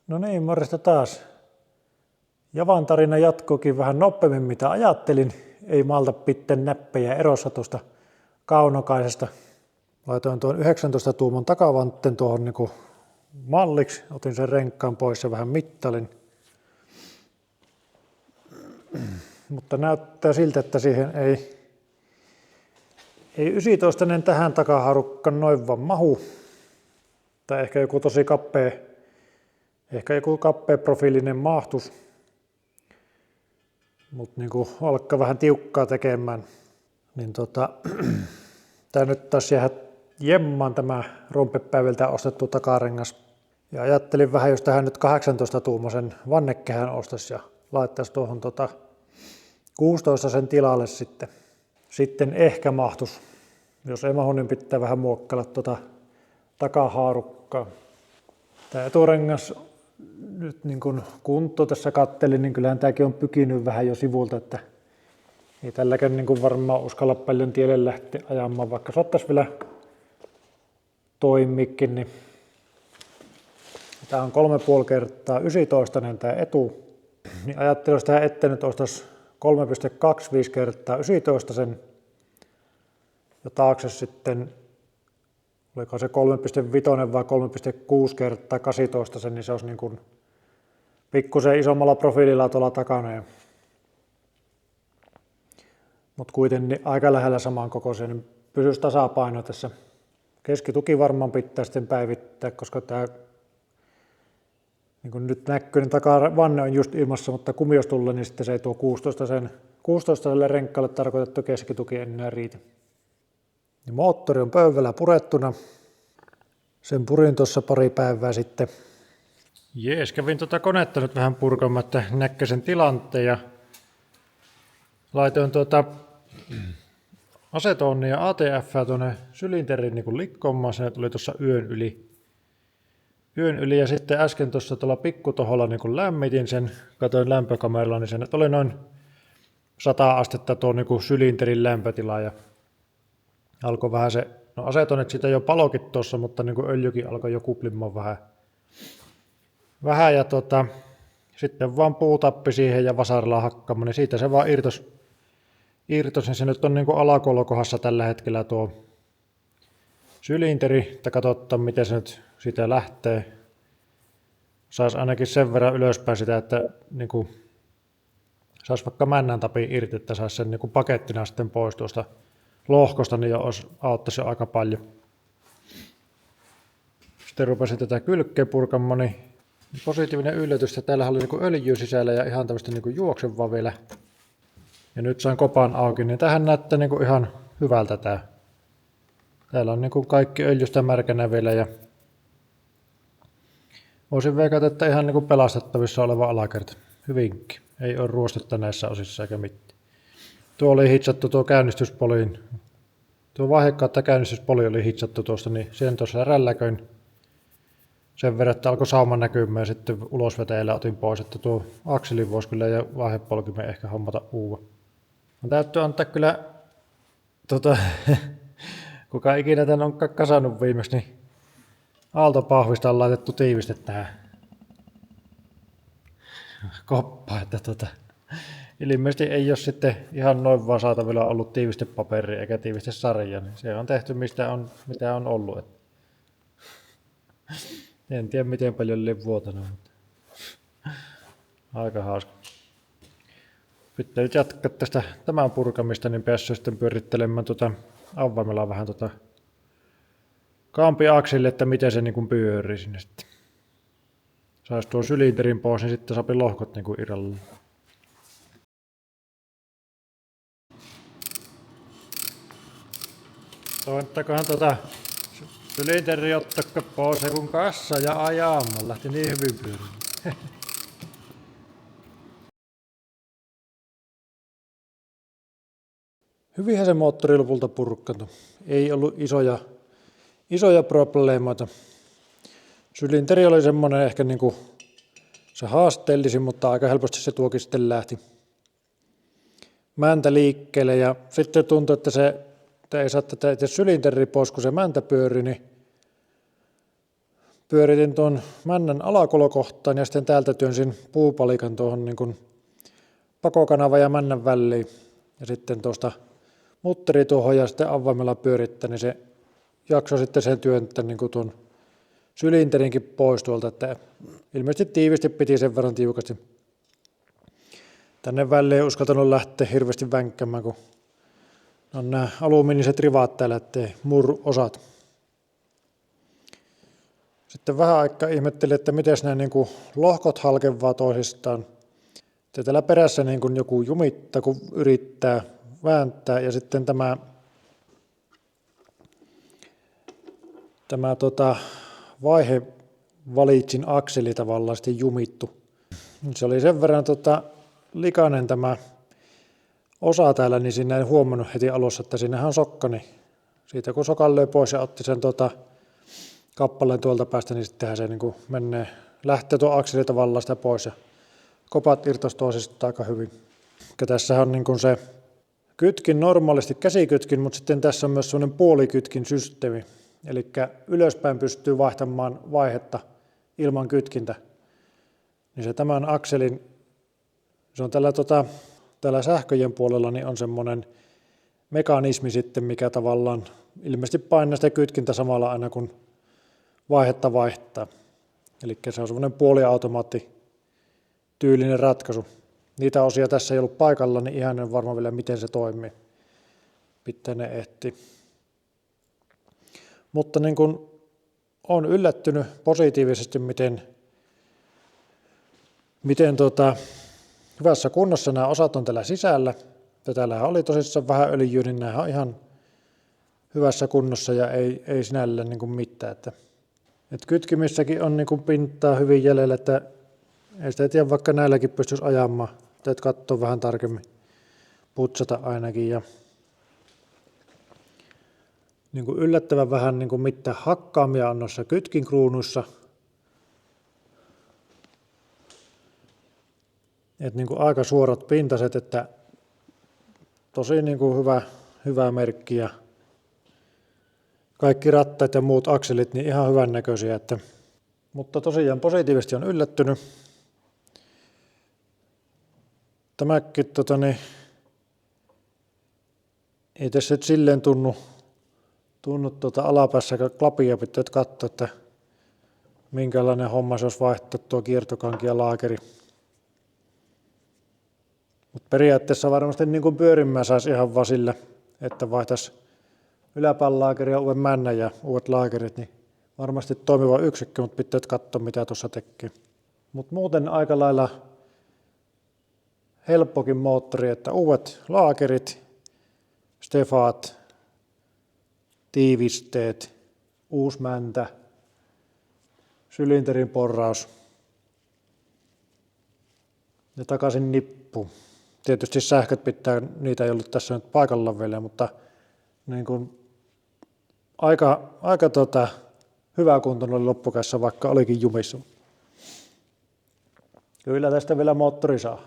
No niin, morjesta taas. Javan tarina jatkuukin vähän nopeammin mitä ajattelin. Ei malta pitten näppejä erossa tuosta kaunokaisesta. Laitoin tuon 19 tuumon takavantten tuohon niinku malliksi. Otin sen renkkaan pois ja vähän mittalin. Mutta näyttää siltä, että siihen ei 19 tähän takaharukkaan noin vaan mahu. Tai ehkä joku tosi kappea profiilinen mahtus. Mutta niinku alkaa vähän tiukkaa tekemään. Niin tää nyt taas jää jemmaan tämä rompepäiviltä ostettu takarengas. Ja ajattelin vähän, jos tähän nyt 18 tuumaisen vannekehän ostaisi ja laittaisi tuohon 16 sen tilalle sitten. Sitten ehkä mahtus. Jos ei mahu, niin pitää vähän muokkailla takahaarukkaa. Tämä eturengas nyt niin kun kunto tässä kattelin, niin kyllähän tämäkin on pykinyt vähän jo sivulta, että ei tälläkään niin kuin varmaan uskalla paljon tielle lähteä ajamaan, vaikka saattaisi vielä toimiikin. Niin tämä on 3,5 kertaa 19 tämä etu. Niin ajattelin, jos tähän eteen nyt ostaisi 3,25 kertaa 19 sen ja taakse sitten, oliko se 3,5 vai 3,6 kertaa 18 sen, niin se olisi niin kuin pikkusen isommalla profiililla tuolla takana. Mutta kuitenkin aika lähellä saman kokoisen, niin pysyisi tasapaino tässä. Keskituki varmaan pitää sitten päivittää, koska tämä niin kuin nyt näkyy, niin takavanne on just ilmassa, mutta kumi jos tulee, niin sitten se ei tuo 16 renkkaalle tarkoitettu keskituki enää riitä. Niin moottori on pöydällä purettuna. Sen purin tuossa pari päivää sitten. Jees, kävin konetta nyt vähän purkamaan, että näkee sen tilanteen ja laitoin asetonia ja ATF tuonne sylinterin niin likkomaan. Se tuli tuossa yön yli ja sitten äsken tuolla pikkutoholla niin lämmitin sen, katsoin lämpökameralla, niin se oli noin 100 astetta tuo niin sylinterin lämpötila ja alkoi vähän se, no asetonit sitä jo palokin tuossa, mutta niin öljykin alkoi jo kuplimaan vähän ja sitten vaan puutappi siihen ja vasarilla hakkaamaan, niin siitä se vaan irtosi, niin se nyt on niin alakolkohassa tällä hetkellä tuo sylinteri, että katsotaan miten se nyt siitä lähtee. Saisi ainakin sen verran ylöspäin sitä, että niin saisi vaikka männän tapin irti, että saisi sen niin pakettina sitten pois tuosta lohkosta, niin jo auttaisi jo aika paljon. Sitten rupesin tätä kylkkeä purkamaan, niin positiivinen yllätys, että täällä oli niin öljyä sisällä ja ihan tämmöistä niin juoksevaa vielä. Ja nyt sain kopan auki, niin tähän näyttää niin ihan hyvältä tämä. Täällä on niin kaikki öljystä märkänä vielä ja voisin veikata, että ihan niin pelastettavissa oleva alakerta. Hyvinkin. Ei ole ruostetta näissä osissa eikä mitään. Tuo oli hitsattu tuo käynnistyspoliin. Tuo vaihekautta käynnistyspoli oli hitsattu tuosta, niin sen tuossa rälläköin sen verran, että alkoi sauma näkymään ja sitten ulosvetäjällä otin pois, että tuo akseli voisi kyllä ja vaihepolkimen ehkä hommata uuden. No, täytyy antaa kyllä, kuka ikinä tän on kasannut viimeksi, niin aaltopahvista on laitettu tiiviste tähän koppaan, että ilmeisesti ei ole sitten ihan noin vaan saatavilla ollut tiivistepaperi eikä tiivistesarja, niin se on tehty mitä on ollut. En tiedä miten paljon oli vuotanut, mutta aika hauska. Pitää nyt jatkaa tästä tämän purkamista, niin päässyt sitten pyörittelemään avaimella vähän kaampiaksille, että miten se niin pyörii sinne sitten. Saisi tuon sylinterin pois, niin sitten saapi lohkot niin irrallaan. Toivottakohan sylinteri ottaa pois kun kassa ja ajamaan. Lähti niin hyvin pyörimään. Hyvinhän se moottori lopulta purkkantui. Ei ollut isoja probleemoita. Sylinteri oli semmoinen ehkä niinku se haasteellisin, mutta aika helposti se tuokin sitten lähti mäntä liikkeelle. Ja sitten tuntui, että ei saa tätä itse sylinteri pois, kun se mäntä pyöri, niin pyöritin tuon männän alakolokohtaan ja sitten täältä työnsin puupalikan tuohon niin kuin pakokanava ja männän väliin. Ja sitten tuosta mutteri tuohon ja sitten avaimella pyörittää, niin se jaksoi sitten sen työntää niin kuin tuon sylinterinkin pois tuolta, että ilmeisesti tiivisti piti sen verran tiukasti. Tänne väliin ei uskaltanut lähteä hirveästi vänkkäämään, kun on nämä alumiiniset rivat täällä, ettei murru osat. Sitten vähän aikaa ihmettelin, että miten nämä niin kuin lohkot halkevaa toisistaan. Ja täällä perässä niin kuin joku jumittaa, kun yrittää vääntää, ja sitten tämä vaihevalitsin akseli tavallaan sitten jumittu. Se oli sen verran likainen tämä osa täällä, niin siinä ei huomannut heti alussa, että siinähän on sokka, niin siitä kun sokan löi pois ja otti sen kappaleen tuolta päästä, niin sittenhän se niin kuin lähtee tuo akseli tavallaan sitä pois ja kopat irtosi toisistaan aika hyvin. Ja tässä on niin kuin se kytkin normaalisti käsikytkin, mutta sitten tässä on myös sellainen puolikytkin systeemi. Eli ylöspäin pystyy vaihtamaan vaihetta ilman kytkintä. Niin se tämän akselin, se on tällä sähköjen puolella, niin on semmoinen mekanismi sitten, mikä tavallaan ilmeisesti painaa sitä kytkintä samalla aina kun vaihetta vaihtaa. Eli se on semmoinen puoliautomaatti tyylinen ratkaisu. Niitä osia tässä ei ollut paikalla, niin ihan en varma vielä miten se toimii. Pitää ne ehti. Mutta niin kuin olen yllättynyt positiivisesti, miten hyvässä kunnossa nämä osat on täällä sisällä. Ja täällähän oli tosissaan vähän öljyä, niin nämä on ihan hyvässä kunnossa ja ei sinällään niin kuin mitään. Että kytkimissäkin on niin kuin pintaa hyvin jäljellä, että ei sitä tiedä, vaikka näilläkin pystyisi ajamaan. Täytyy katsoa vähän tarkemmin, putsata ainakin. Ja niin kuin yllättävän vähän niin kuin mitään hakkaamia on noissa kytkinkruunuissa. Et niin kuin aika suorat pintaset, että tosi niin kuin hyvä merkki ja kaikki rattaat ja muut akselit niin ihan hyvän näköisiä. Mutta tosiaan positiivisesti on yllättynyt. Tämäkin ei tässä nyt silleen tunnu alapäässä klapia, pitää katsoa, että minkälainen homma se olisi vaihtaa tuo kiertokanki ja laakeri. Mutta periaatteessa varmasti niin kuin pyörimään saisi ihan vaan sillä, että vaihtaisi yläpään laakeri ja uuden männän ja uudet laakerit, niin varmasti toimiva yksikkö, mutta pitää katsoa mitä tuossa tekee. Mutta muuten aika lailla helppokin moottori, että uudet laakerit, stefaat, tiivisteet, uusi mäntä, sylinterin porraus ja takaisin nippu. Tietysti sähköt pitää, niitä ei ollut tässä nyt paikalla vielä, mutta niin kuin aika hyvä kuntoinen oli loppukädessä, vaikka olikin jumissa. Kyllä tästä vielä moottori saa.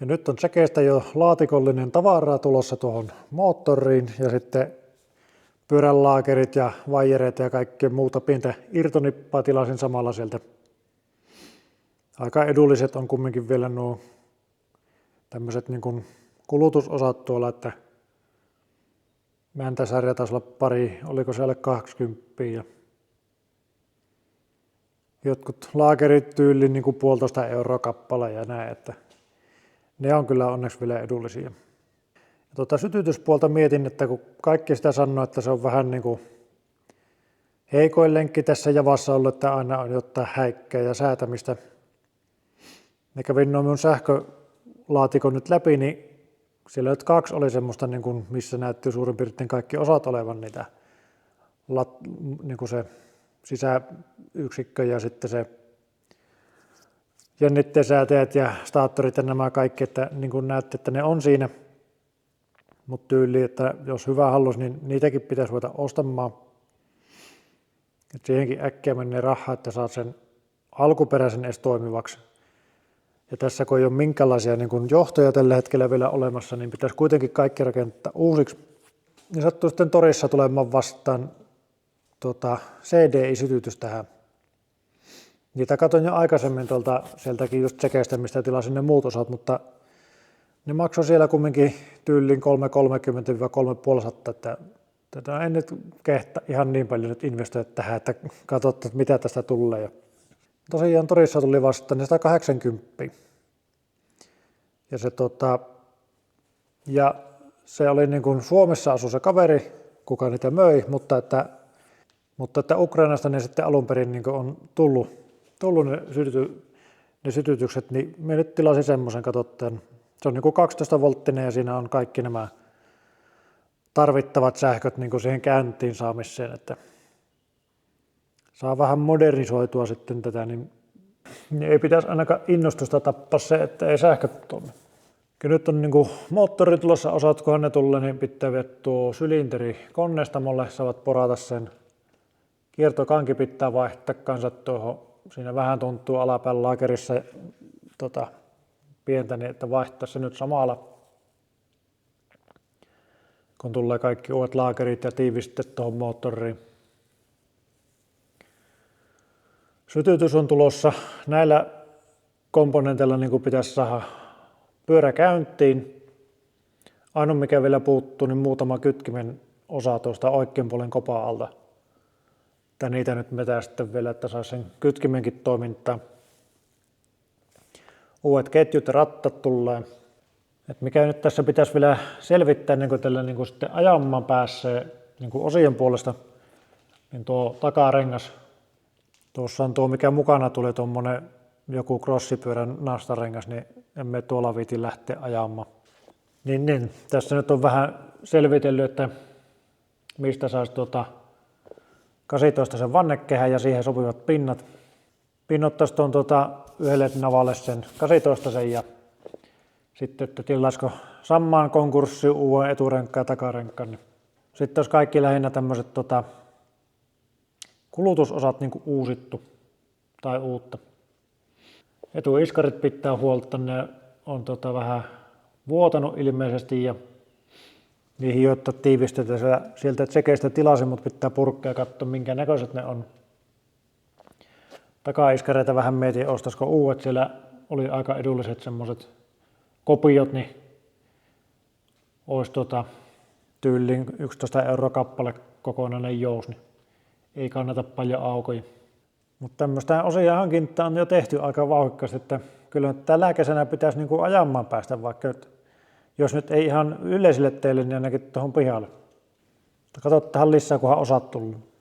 Ja nyt on säkeistä jo laatikollinen tavaraa tulossa tuohon moottoriin ja sitten pyöränlaakerit ja vaijereita ja kaikkea muuta pientä irtonippaa tilasin samalla sieltä. Aika edulliset on kumminkin vielä nuo tämmöiset niin kuin kulutusosat tuolla, että mäntäsarja taisi olla pari, oliko se alle 20 ja jotkut laakerit tyyliin niin kuin 1,5 euroa kappale ja näin, että ne on kyllä onneksi vielä edullisia. Ja sytytyspuolta mietin, että kun kaikki sitä sanoo, että se on vähän niin kuin heikoin lenkki tässä javassa ollut, että aina on jotain häikkää ja säätämistä. Ja kävin noin minun sähkölaatikon nyt läpi, niin siellä nyt 2 oli semmoista, niin kuin, missä näytti suurin piirtein kaikki osat olevan niitä, niin kuin se sisäyksikkö ja sitten se jännitteen säätäjät ja staattorit ja nämä kaikki, että niin kuin näytti, että ne on siinä. Mutta tyyli, että jos hyvä halusi, niin niitäkin pitäisi ruveta ostamaan. Et siihenkin äkkiä menee rahaa, että saat sen alkuperäisen edes toimivaksi. Ja tässä kun ei ole minkälaisia niin kun johtoja tällä hetkellä vielä olemassa, niin pitäisi kuitenkin kaikki rakentaa uusiksi. Niin sattuu sitten torissa tulemaan vastaan CDI-sytytys tähän. Niitä katsoin jo aikaisemmin sieltäkin just Tsekeistä, mistä tilasin ne muut osat, mutta ne maksoi siellä kumminkin tyyliin 330-350, että tätä en nyt kehtaa ihan niin paljon nyt investoida tähän, että katsotaan, mitä tästä tulee. Ja tosiaan torissa tuli vastaan niin 180. Ja se oli niin kuin Suomessa asui se kaveri, kuka niitä möi, mutta että Ukrainasta ne sitten alun perin niin kuin on tullut ne sytytykset, niin me nyt tilasin semmoisen, katsotaan. Se on niin kuin 12-volttinen ja siinä on kaikki nämä tarvittavat sähköt niin kuin siihen käyntiin saamiseen, että saa vähän modernisoitua sitten tätä, niin ei pitäisi ainakaan innostusta tappaa se, että ei sähköt toimi. Kyllä nyt on niin kuin moottori tulossa osat, kunhan ne tulee, niin pitää viedä tuo sylinteri koneistamolle, saavat porata sen. Kiertokanki pitää vaihtaa kanssa tuohon, siinä vähän tuntuu alapään laakerissa pientä, niin että vaihtaa se nyt samalla, kun tulee kaikki uudet laakerit ja tiivisteet tuohon moottoriin. Sytytys on tulossa. Näillä komponenteilla niin kuin pitäisi saada pyörä käyntiin. Ainoa mikä vielä puuttuu, niin muutama kytkimen osa tuosta oikean puolen kopan alta. Että niitä nyt vetää sitten vielä, että saisi sen kytkimenkin toimintaa. Uudet ketjut ja rattat tulee. Et mikä nyt tässä pitäisi vielä selvittää, niin kuin tällä niin kuin sitten ajamaan pääsee niin kuin osien puolesta, niin tuo takarengas. Tuossa on tuo, mikä mukana tuli tuommoinen joku crossipyörän nastarengas, niin emme tuolla viitin lähteä ajamaan. Niin. Tässä nyt on vähän selvitellyt, että mistä saisi 18 sen vannekehän ja siihen sopivat pinnat. Pinnottaisi tuon yhdelle navalle sen 18 sen ja sitten, että tilaisiko samaan konkurssi uuden eturenkkaan ja takarenkkaan. Niin. Sitten olisi kaikki lähinnä tämmöiset kulutusosat niin kuin uusittu tai uutta. Etuiskarit pitää huolta, ne on vähän vuotanut ilmeisesti ja niihin joita tiivistetään sieltä Tsekeistä tilasin, mutta pitää purkkaa ja katsoa minkä näköiset ne on. Takaiskareita vähän mietin, ostaisiko uudet, siellä oli aika edulliset semmoiset kopiot, niin olisi tyyliin 11 € kappale kokonainen jous, niin ei kannata paljon aukoja. Mutta tämmöistä osia hankintaa on jo tehty aika vauhdikkaasti, että kyllä tällä kesänä pitäisi niinku ajamaan päästä, vaikka jos nyt ei ihan yleisille teille, niin ainakin tuohon pihalle. Katsotaan lisää, kunhan osat tullut.